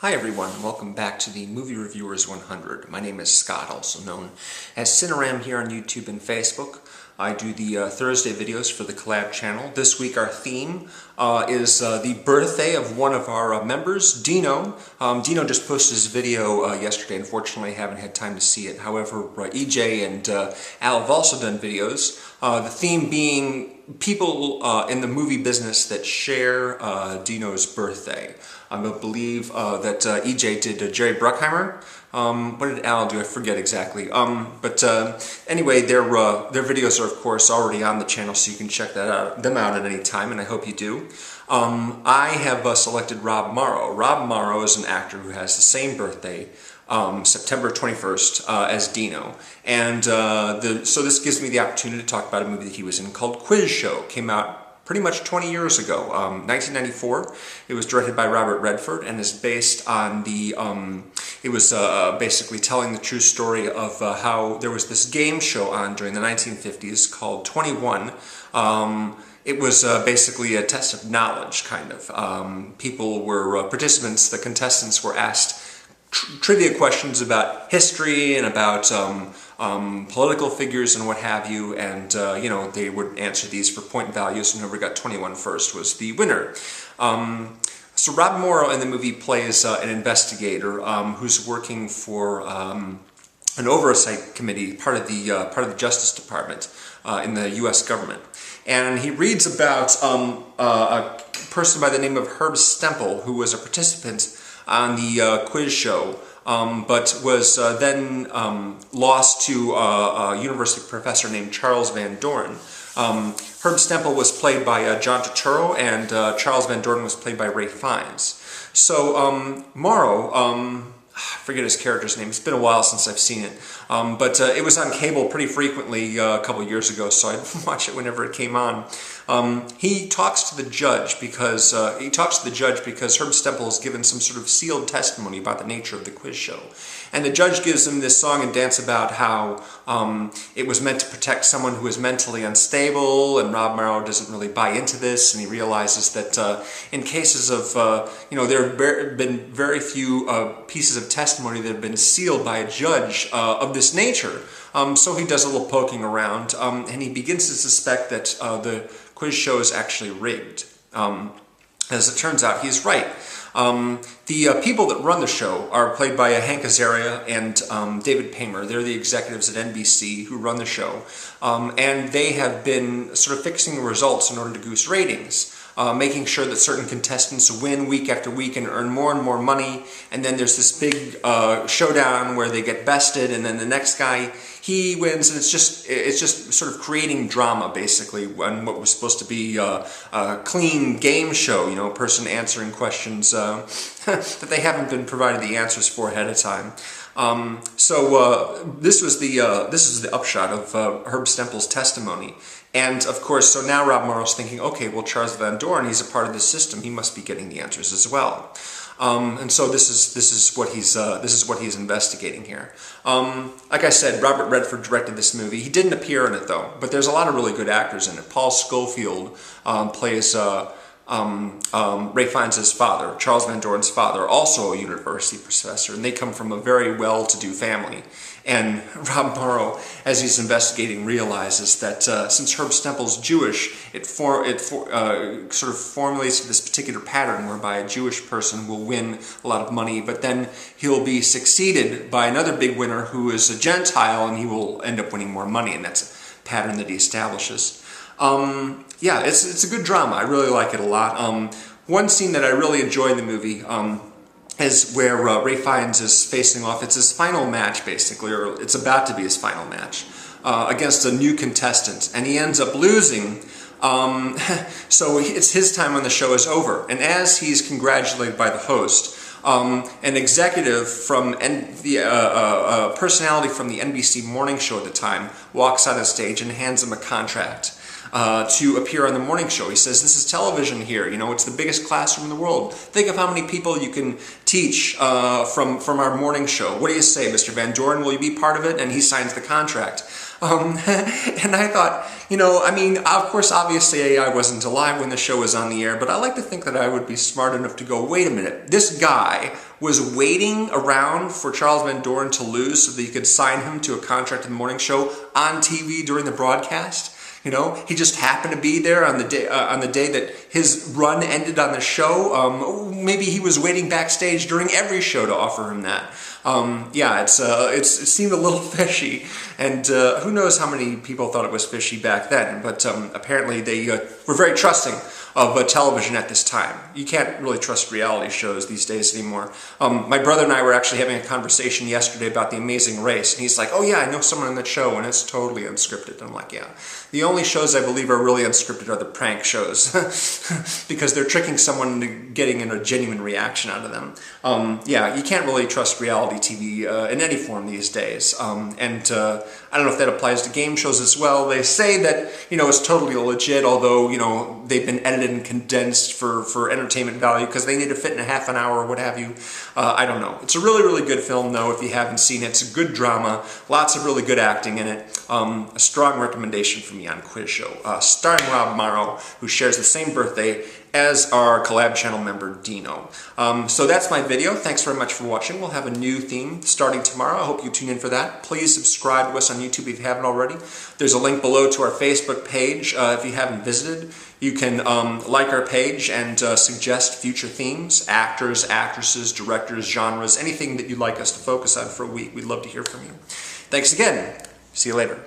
Hi everyone, welcome back to the Movie Reviewers 100. My name is Scott, also known as CineRam here on YouTube and Facebook. I do the Thursday videos for the collab channel. This week our theme is the birthday of one of our members, Dino. Dino just posted his video yesterday. Unfortunately, I haven't had time to see it. However, EJ and Al have also done videos. The theme being people in the movie business that share Dino's birthday. I believe that EJ did Jerry Bruckheimer. What did Al do? I forget exactly. Anyway, their videos are of course already on the channel, so you can check them out at any time, and I hope you do. I have selected Rob Morrow. Rob Morrow is an actor who has the same birthday, September 21st, as Dino. And so this gives me the opportunity to talk about a movie that he was in called Quiz Show. Came out pretty much 20 years ago, 1994. It was directed by Robert Redford and is based on the, it was basically telling the true story of how there was this game show on during the 1950s called 21. It was basically a test of knowledge, kind of. People were, participants, the contestants were asked trivia questions about history and about political figures and what have you, and you know, they would answer these for point values, and whoever got 21 first was the winner. So Rob Morrow in the movie plays an investigator who's working for an oversight committee, part of the Justice Department in the U.S. government, and he reads about a person by the name of Herb Stempel, who was a participant on the quiz show, but was then lost to a university professor named Charles Van Doren. Herb Stempel was played by John Turturro, and Charles Van Doren was played by Ralph Fiennes. So Morrow, I forget his character's name, it's been a while since I've seen it, but it was on cable pretty frequently a couple years ago, so I'd watch it whenever it came on. He talks to the judge because Herb Stempel has given some sort of sealed testimony about the nature of the quiz show. And the judge gives him this song and dance about how it was meant to protect someone who is mentally unstable, and Rob Morrow doesn't really buy into this, and he realizes that in cases of, you know, there have been very few pieces of testimony that have been sealed by a judge of this nature. So he does a little poking around, and he begins to suspect that the quiz show is actually rigged. As it turns out, he's right. The people that run the show are played by Hank Azaria and David Paymer. They're the executives at NBC who run the show, and they have been sort of fixing the results in order to goose ratings. Making sure that certain contestants win week after week and earn more and more money, and then there's this big showdown where they get bested, and then the next guy, he wins, and it's just sort of creating drama, basically, on what was supposed to be a clean game show, you know, a person answering questions that they haven't been provided the answers for ahead of time. This is the upshot of Herb Stempel's testimony. And of course, so now Rob Morrow's thinking, okay, well, Charles Van Doren, he's a part of this system, he must be getting the answers as well. And so this is what he's investigating here. Like I said, Robert Redford directed this movie. He didn't appear in it though, but there's a lot of really good actors in it. Paul Scofield plays Ralph Fiennes' father, Charles Van Doren's father, also a university professor, and they come from a very well-to-do family. And Rob Morrow, as he's investigating, realizes that since Herb Stempel's Jewish, it sort of formulates this particular pattern whereby a Jewish person will win a lot of money, but then he'll be succeeded by another big winner who is a Gentile, and he will end up winning more money, and that's a pattern that he establishes. Yeah, it's a good drama. I really like it a lot. One scene that I really enjoy in the movie is where Ralph Fiennes is facing off. It's his final match, basically, or it's about to be his final match, against a new contestant, and he ends up losing. So it's his time on the show is over, and as he's congratulated by the host, an executive from the personality from the NBC morning show at the time walks on the stage and hands him a contract. to appear on the morning show. He says, this is television here, you know, it's the biggest classroom in the world. Think of how many people you can teach from our morning show. What do you say, Mr. Van Doren? Will you be part of it? And he signs the contract. And I thought, you know, I mean, of course, obviously I wasn't alive when the show was on the air, but I like to think that I would be smart enough to go, wait a minute, this guy was waiting around for Charles Van Doren to lose so that he could sign him to a contract in the morning show on TV during the broadcast. You know, he just happened to be there on the day that his run ended on the show. Maybe he was waiting backstage during every show to offer him that. Yeah, it seemed a little fishy, and who knows how many people thought it was fishy back then. But apparently they were very trusting of television at this time. You can't really trust reality shows these days anymore. My brother and I were actually having a conversation yesterday about The Amazing Race, and he's like, oh yeah, I know someone on that show, and it's totally unscripted. And I'm like, yeah. The only shows I believe are really unscripted are the prank shows, because they're tricking someone into getting a genuine reaction out of them. Yeah, you can't really trust reality TV in any form these days. And I don't know if that applies to game shows as well. They say that, you know, it's totally legit, although, you know, they've been edited and condensed for entertainment value because they need to fit in a half an hour or what have you. I don't know. It's a really, really good film, though, if you haven't seen it. It's a good drama, lots of really good acting in it. A strong recommendation for me on Quiz Show. Starring Rob Morrow, who shares the same birthday as our collab channel member, Dino. So that's my video. Thanks very much for watching. We'll have a new theme starting tomorrow. I hope you tune in for that. Please subscribe to us on YouTube if you haven't already. There's a link below to our Facebook page if you haven't visited. You can like our page and suggest future themes, actors, actresses, directors, genres, anything that you'd like us to focus on for a week. We'd love to hear from you. Thanks again. See you later.